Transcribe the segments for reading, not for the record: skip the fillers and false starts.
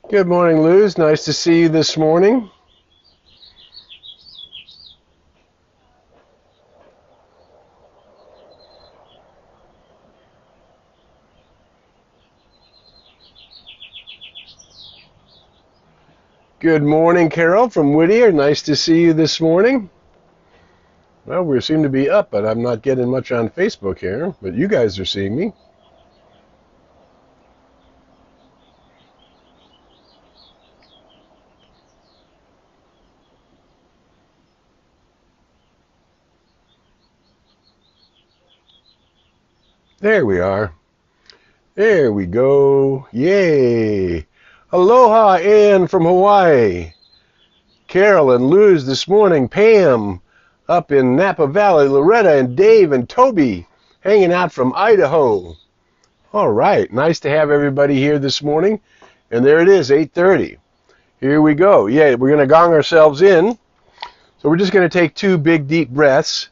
Good morning, Luz. Nice to see you this morning. Good morning, Carol from Whittier. Nice to see you this morning. Well, we seem to be up, but I'm not getting much on Facebook here, but you guys are seeing me. There we are. There we go. Yay. Aloha, Ann from Hawaii. Carol and Luz this morning. Pam up in Napa Valley. Loretta and Dave and Toby hanging out from Idaho. All right. Nice to have everybody here this morning. And there it is, 8:30. Here we go. Yeah, we're going to gong ourselves in. So we're just going to take two big deep breaths,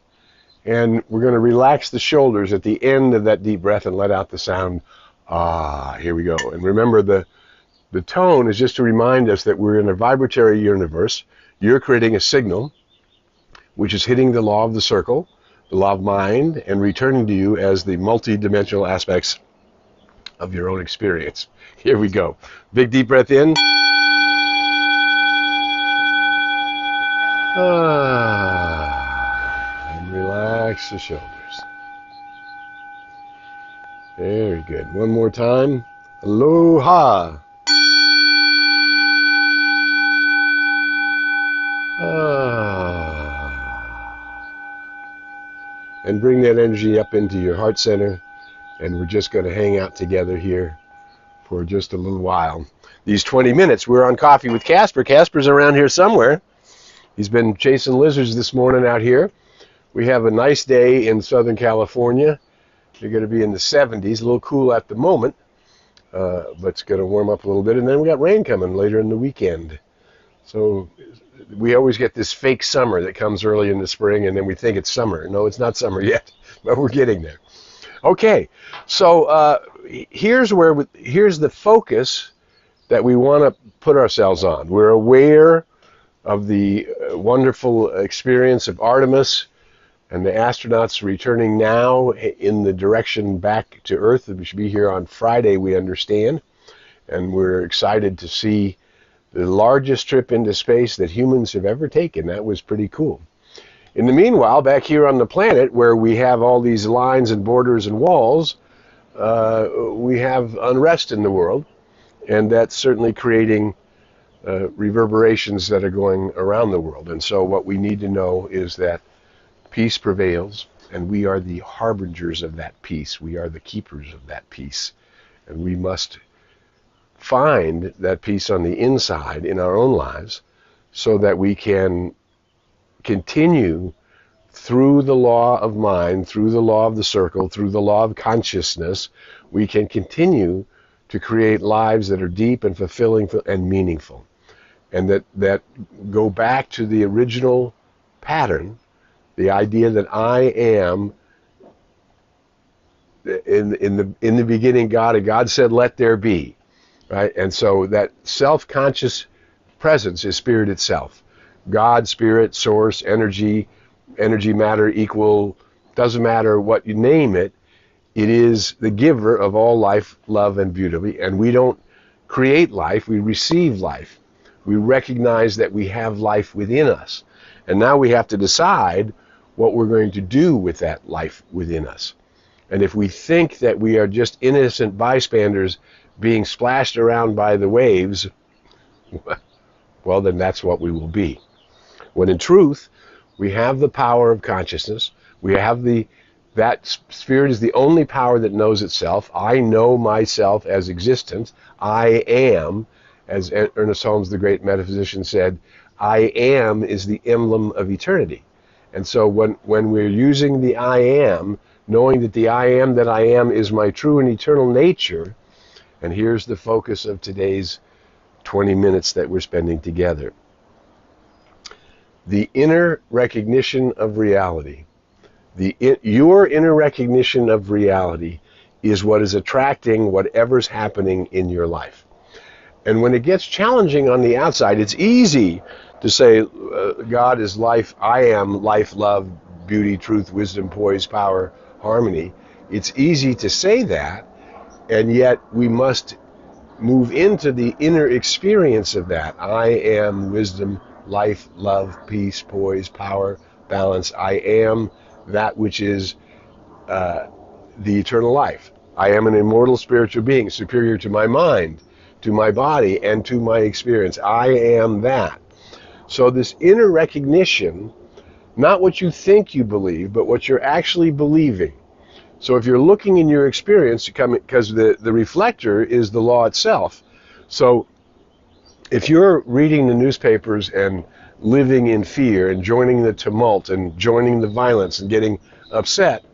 and we're going to relax the shoulders at the end of that deep breath and let out the sound. Ah, here we go. And remember, the tone is just to remind us that we're in a vibratory universe. You're creating a signal, which is hitting the law of the circle, the law of mind, and returning to you as the multi-dimensional aspects of your own experience. Here we go. Big deep breath in. And relax the shoulders. Very good. One more time. Aloha. And bring that energy up into your heart center. And we're just going to hang out together here for just a little while. These 20 minutes, we're on Coffee with Casper. Casper's around here somewhere. He's been chasing lizards this morning out here. We have a nice day in Southern California. You're going to be in the 70s, a little cool at the moment, but it's going to warm up a little bit. And then we got rain coming later in the weekend. So we always get this fake summer that comes early in the spring, and then we think it's summer. No, it's not summer yet, but we're getting there. Okay, so here's the focus that we want to put ourselves on. We're aware of the wonderful experience of Artemis and the astronauts returning now in the direction back to Earth. We should be here on Friday, we understand, and we're excited to see the largest trip into space that humans have ever taken. That was pretty cool. In the meanwhile, back here on the planet, where we have all these lines and borders and walls, we have unrest in the world, and that's certainly creating reverberations that are going around the world. And so what we need to know is that peace prevails, and we are the harbingers of that peace. We are the keepers of that peace. And we must find that peace on the inside in our own lives so that we can continue through the law of mind, through the law of the circle, through the law of consciousness. We can continue to create lives that are deep and fulfilling and meaningful, and that go back to the original pattern, the idea that I am in the beginning God, and God said, let there be, right? And so that self-conscious presence is spirit itself. God, spirit, source, energy, matter, equal, doesn't matter what you name it, it is the giver of all life, love, and beauty. And we don't create life, we receive life. We recognize that we have life within us. And now we have to decide what we're going to do with that life within us. And if we think that we are just innocent bystanders being splashed around by the waves, well, then that's what we will be. When in truth, we have the power of consciousness. We have that spirit is the only power that knows itself. I know myself as existence. I am, as Ernest Holmes, the great metaphysician, said, I am is the emblem of eternity. And so when we're using the I am, knowing that the I am that I am is my true and eternal nature, and here's the focus of today's 20 minutes that we're spending together. The inner recognition of reality. Your inner recognition of reality is what is attracting whatever's happening in your life. And when it gets challenging on the outside, it's easy to say, God is life, I am life, love, beauty, truth, wisdom, poise, power, harmony. It's easy to say that, and yet we must move into the inner experience of that. I am wisdom, life, love, peace, poise, power, balance. I am that which is the eternal life. I am an immortal spiritual being, superior to my mind, to my body, and to my experience. I am that. So this inner recognition, not what you think you believe, but what you're actually believing. So if you're looking in your experience, because the reflector is the law itself. So if you're reading the newspapers and living in fear and joining the tumult and joining the violence and getting upset,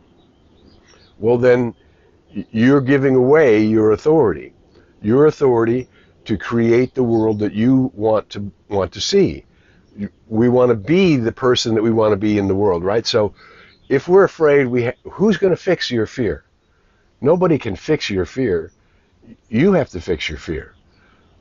well then you're giving away your authority to create the world that you want to see. We want to be the person that we want to be in the world, right? So if we're afraid, who's going to fix your fear? Nobody can fix your fear. You have to fix your fear.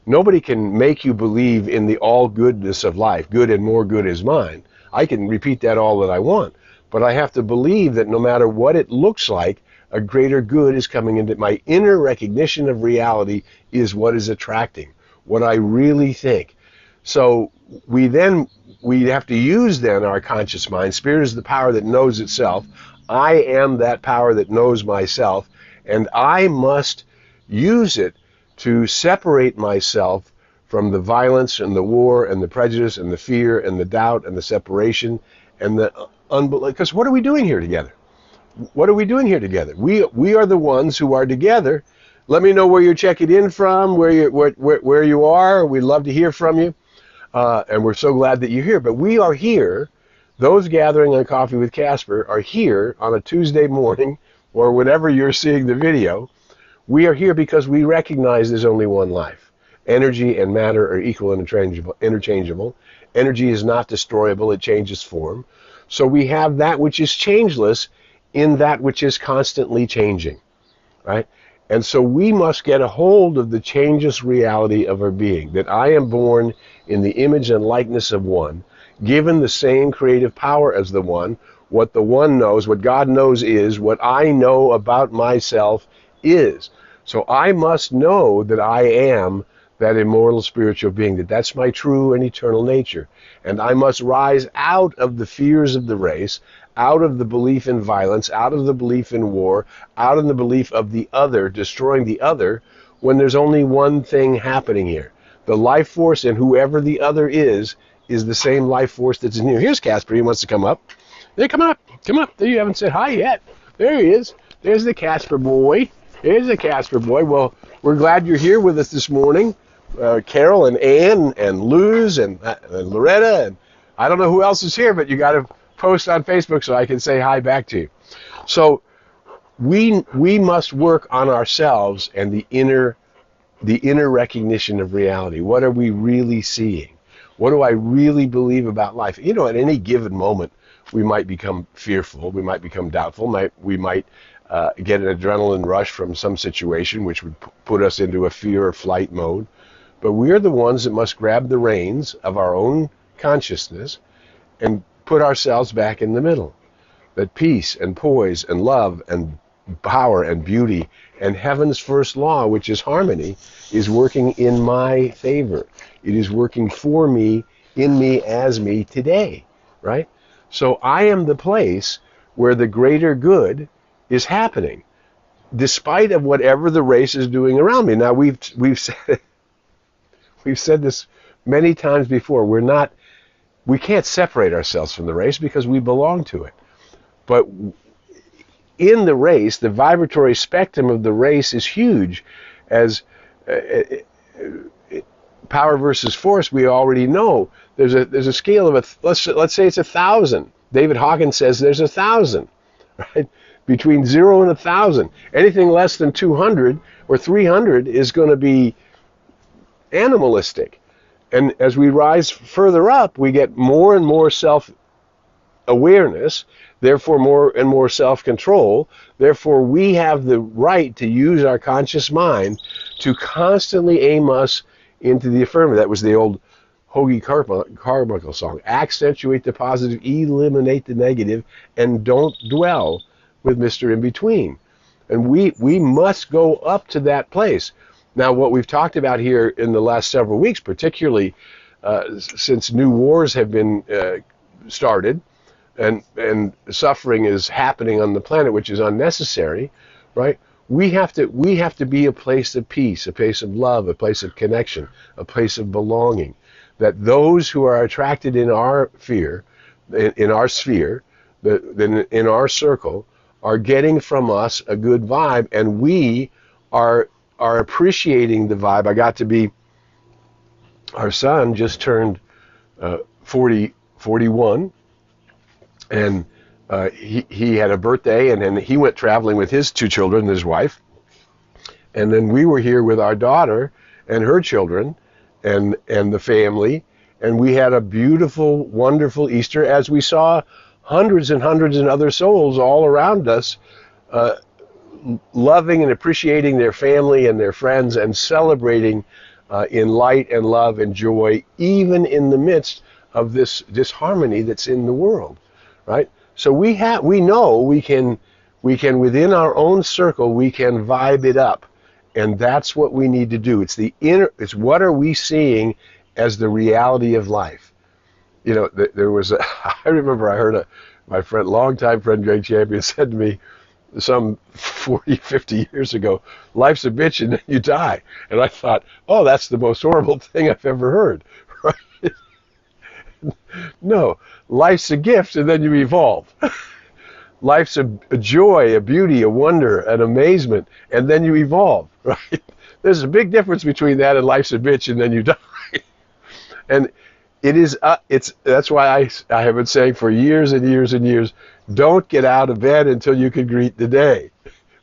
Nobody can make you believe in the all goodness of life. Good and more good is mine. I can repeat that all that I want, but I have to believe that no matter what it looks like, a greater good is coming into my inner recognition of reality is what is attracting, what I really think. So we have to use then our conscious mind. Spirit is the power that knows itself. I am that power that knows myself, and I must use it to separate myself from the violence and the war and the prejudice and the fear and the doubt and the separation and the unbelief. Because what are we doing here together? What are we doing here together? We are the ones who are together. Let me know where you're checking in from, where you are. We'd love to hear from you. And we're so glad that you're here. But we are here. Those gathering on Coffee with Casper are here on a Tuesday morning or whenever you're seeing the video. We are here because we recognize there's only one life. Energy and matter are equal and interchangeable. Energy is not destroyable. It changes form. So we have that which is changeless in that which is constantly changing, right? And so we must get a hold of the changeless reality of our being, that I am born in the image and likeness of one, given the same creative power as the one. What the one knows, what God knows is, what I know about myself is. So I must know that I am that immortal spiritual being, that's my true and eternal nature. And I must rise out of the fears of the race, out of the belief in violence, out of the belief in war, out of the belief of the other, destroying the other, when there's only one thing happening here. The life force and whoever the other is the same life force that's in here. Here's Casper. He wants to come up. There, come up. Come up. There, you haven't said hi yet. There he is. There's the Casper boy. There's the Casper boy. Well, we're glad you're here with us this morning. Carol and Ann and Luz and Loretta, and I don't know who else is here, but you got to post on Facebook so I can say hi back to you. So we must work on ourselves and the inner recognition of reality. What are we really seeing? What do I really believe about life? You know, at any given moment, we might become fearful. We might become doubtful. We might get an adrenaline rush from some situation, which would put us into a fear or flight mode. But we're the ones that must grab the reins of our own consciousness and put ourselves back in the middle. That peace and poise and love and power and beauty and heaven's first law, which is harmony, is working in my favor. It is working for me, in me, as me today, right? So I am the place where the greater good is happening, despite of whatever the race is doing around me. Now we've said this many times before. We can't separate ourselves from the race because we belong to it. But in the race, the vibratory spectrum of the race is huge. As power versus force, we already know there's a scale of let's say it's 1,000. David Hawkins says there's 1,000, right? Between 0 and 1,000. Anything less than 200 or 300 is going to be animalistic. And as we rise further up, we get more and more self-awareness, therefore more and more self-control. Therefore, we have the right to use our conscious mind to constantly aim us into the affirmative. That was the old Hoagie Carmichael song. Accentuate the positive, eliminate the negative, and don't dwell with Mr. In Between. And we must go up to that place. Now, what we've talked about here in the last several weeks, particularly since new wars have been started, and suffering is happening on the planet, which is unnecessary, right? We have to be a place of peace, a place of love, a place of connection, a place of belonging. That those who are attracted in our sphere, in our circle, are getting from us a good vibe, and we are appreciating the vibe. Our son just turned 41, and he had a birthday, and then he went traveling with his two children and his wife, and then we were here with our daughter and her children and the family, and we had a beautiful, wonderful Easter as we saw hundreds and hundreds of other souls all around us, loving and appreciating their family and their friends and celebrating in light and love and joy, even in the midst of this disharmony that's in the world, right? So we know we can within our own circle, we can vibe it up, and that's what we need to do. It's what are we seeing as the reality of life? You know, I remember I heard my longtime friend Greg Champion said to me some 40, 50 years ago, life's a bitch and then you die. And I thought, oh, that's the most horrible thing I've ever heard. Right? No, life's a gift and then you evolve. Life's a joy, a beauty, a wonder, an amazement, and then you evolve. Right? There's a big difference between that and life's a bitch and then you die. And that's why I have been saying for years and years and years, don't get out of bed until you can greet the day,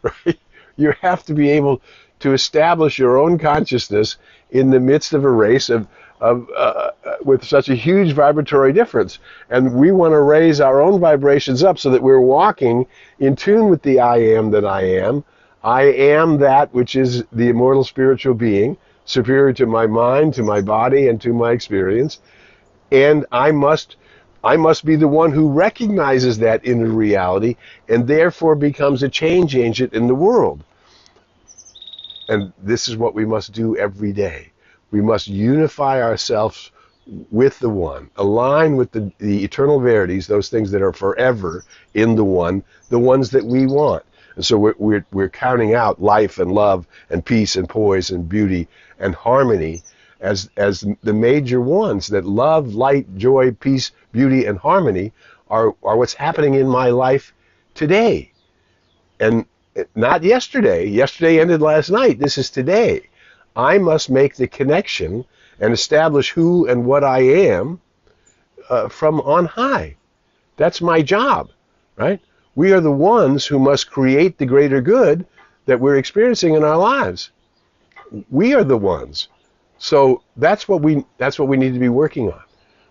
right? You have to be able to establish your own consciousness in the midst of a race with such a huge vibratory difference. And we want to raise our own vibrations up so that we're walking in tune with the I am that I am. I am that which is the immortal spiritual being, superior to my mind, to my body, and to my experience. And I must be the one who recognizes that inner reality and therefore becomes a change agent in the world. And this is what we must do every day. We must unify ourselves with the one, align with the eternal verities, those things that are forever in the one, the ones that we want. And so we're counting out life and love and peace and poise and beauty and harmony as the major ones, that love, light, joy, peace, beauty, and harmony are what's happening in my life today. And not yesterday. Yesterday ended last night. This is today. I must make the connection and establish who and what I am from on high. That's my job, right? We are the ones who must create the greater good that we're experiencing in our lives. We are the ones. So that's what we need to be working on.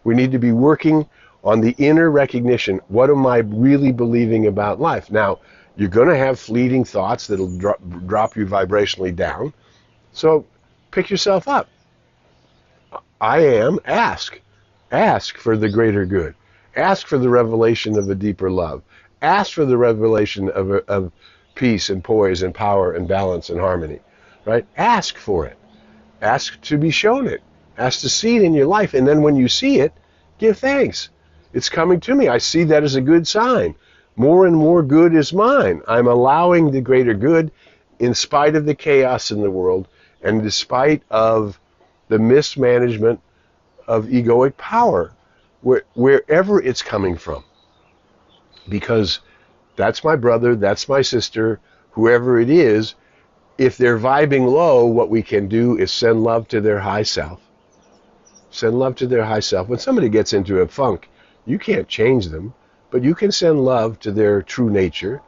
We need to be working on the inner recognition. What am I really believing about life? Now, you're going to have fleeting thoughts that'll drop you vibrationally down. So pick yourself up. I am, ask. Ask for the greater good. Ask for the revelation of a deeper love. Ask for the revelation of peace and poise and power and balance and harmony. Right? Ask for it. Ask to be shown it. Ask to see it in your life. And then when you see it, give thanks. It's coming to me. I see that as a good sign. More and more good is mine. I'm allowing the greater good in spite of the chaos in the world and despite of the mismanagement of egoic power, wherever it's coming from. Because that's my brother, that's my sister, whoever it is. If they're vibing low, what we can do is send love to their high self. Send love to their high self. When somebody gets into a funk, you can't change them, but you can send love to their true nature,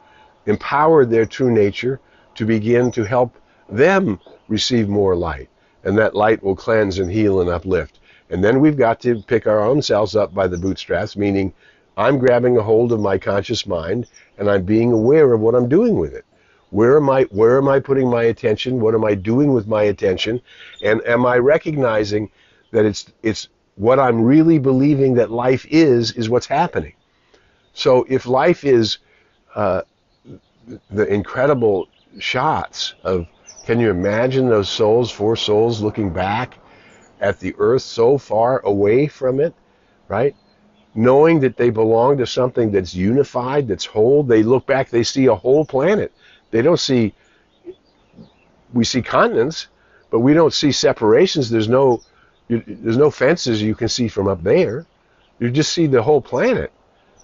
empower their true nature to begin to help them receive more light. And that light will cleanse and heal and uplift. And then we've got to pick our own selves up by the bootstraps, meaning I'm grabbing a hold of my conscious mind and I'm being aware of what I'm doing with it. Where am I putting my attention? What am I doing with my attention? And am I recognizing that it's what I'm really believing that life is what's happening? So if life is the incredible shots of, can you imagine those souls, four souls looking back at the earth so far away from it, right? Knowing that they belong to something that's unified, that's whole. They look back, they see a whole planet. They don't see, we see continents, but we don't see separations. There's no fences you can see from up there. You just see the whole planet,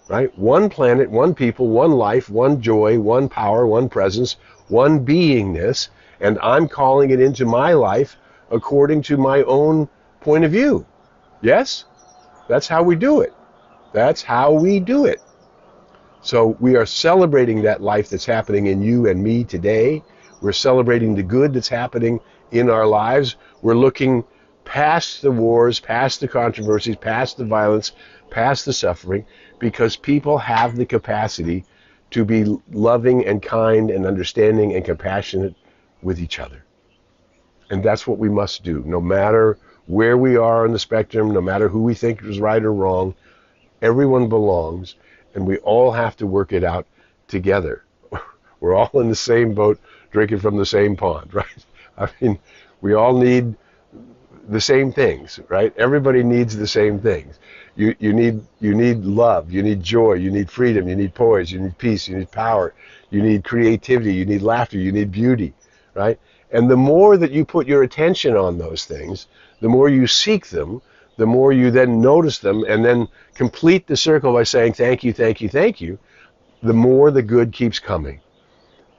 right? One planet, one people, one life, one joy, one power, one presence, one beingness, and I'm calling it into my life according to my own point of view. Yes? That's how we do it. That's how we do it. So we are celebrating that life that's happening in you and me today. We're celebrating the good that's happening in our lives. We're looking past the wars, past the controversies, past the violence, past the suffering, because people have the capacity to be loving and kind and understanding and compassionate with each other. And that's what we must do, no matter where we are on the spectrum, no matter who we think is right or wrong. Everyone belongs, and we all have to work it out together. We're all in the same boat, drinking from the same pond, right? I mean, we all need the same things, right? Everybody needs the same things. You need love, you need joy, you need freedom, you need poise, you need peace, you need power, you need creativity, you need laughter, you need beauty, right? And the more that you put your attention on those things, the more you seek them, the more you then notice them and then complete the circle by saying thank you, thank you, thank you, the more the good keeps coming.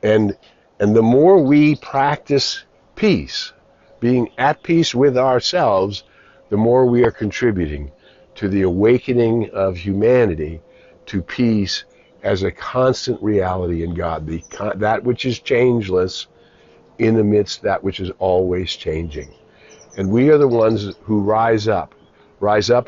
And the more we practice peace, being at peace with ourselves, the more we are contributing to the awakening of humanity to peace as a constant reality in God, that which is changeless in amidst that which is always changing. And we are the ones who rise up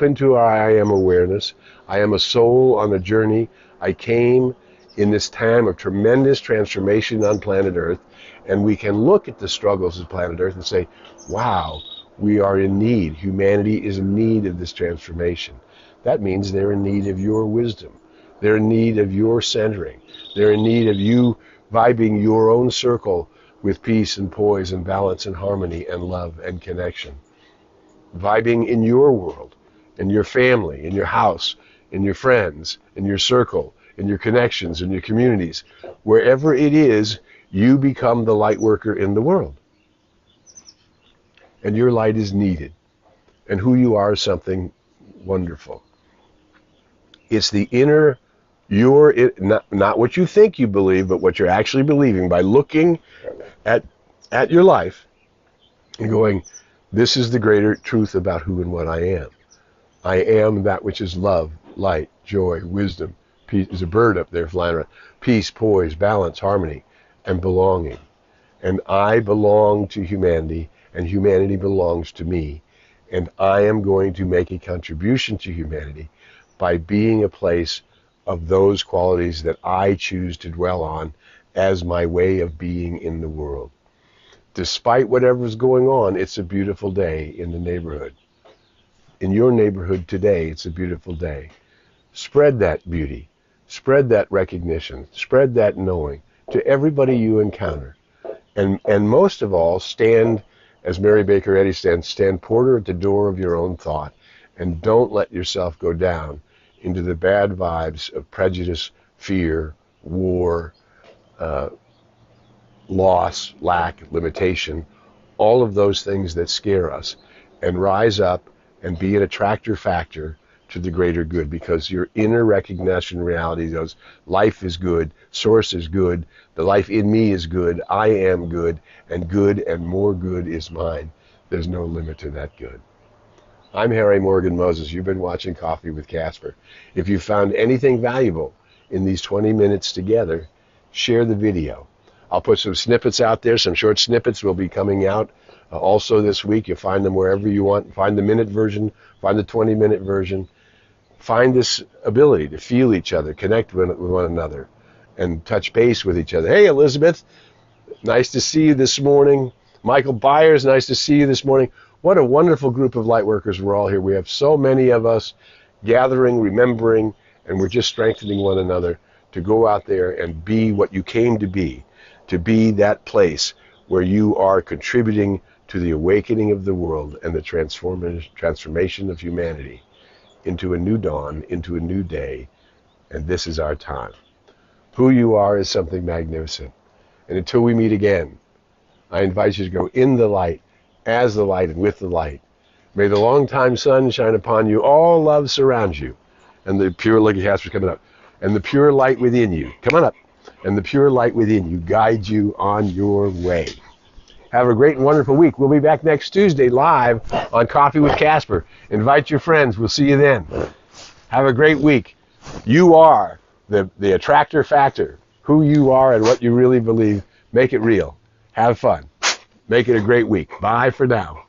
into our I am awareness. I am a soul on a journey. I came in this time of tremendous transformation on planet Earth, and we can look at the struggles of planet Earth and say, wow, we are in need. Humanity is in need of this transformation. That means they're in need of your wisdom. They're in need of your centering. They're in need of you vibing your own circle with peace and poise and balance and harmony and love and connection. Vibing in your world, in your family, in your house, in your friends, in your circle, in your connections, in your communities. Wherever it is, you become the light worker in the world. And your light is needed. And who you are is something wonderful. It's the inner, not what you think you believe, but what you're actually believing by looking at your life and going, this is the greater truth about who and what I am. I am that which is love, light, joy, wisdom, peace. There's a bird up there flying around. Peace, poise, balance, harmony, and belonging. And I belong to humanity, and humanity belongs to me. And I am going to make a contribution to humanity by being a place of those qualities that I choose to dwell on as my way of being in the world. Despite whatever's going on, it's a beautiful day in the neighborhood. In your neighborhood today, it's a beautiful day. Spread that beauty. Spread that recognition. Spread that knowing to everybody you encounter. And most of all, stand, as Mary Baker Eddy stands, stand porter at the door of your own thought. And don't let yourself go down into the bad vibes of prejudice, fear, war, loss, lack, limitation, all of those things that scare us, and rise up and be an attractor factor to the greater good, because your inner recognition reality goes, life is good, source is good, the life in me is good, I am good and more good is mine. There's no limit to that good. I'm Harry Morgan Moses. You've been watching Coffee with Casper. If you found anything valuable in these 20 minutes together, share the video. I'll put some snippets out there. Some short snippets will be coming out also this week. You'll find them wherever you want. Find the minute version, find the 20-minute version. Find this ability to feel each other, connect with one another, and touch base with each other. Hey, Elizabeth, nice to see you this morning. Michael Byers, nice to see you this morning. What a wonderful group of light workers we're all here. We have so many of us gathering, remembering, and we're just strengthening one another to go out there and be what you came to be that place where you are contributing to the awakening of the world and the transformation of humanity into a new dawn, into a new day, and this is our time. Who you are is something magnificent. And until we meet again, I invite you to go in the light, as the light, and with the light. May the long-time sun shine upon you. All love surrounds you. And the pure, look at Casper coming up. And the pure light within you, come on up. And the pure light within you guides you on your way. Have a great and wonderful week. We'll be back next Tuesday live on Coffee with Casper. Invite your friends. We'll see you then. Have a great week. You are the attractor factor. Who you are and what you really believe. Make it real. Have fun. Make it a great week. Bye for now.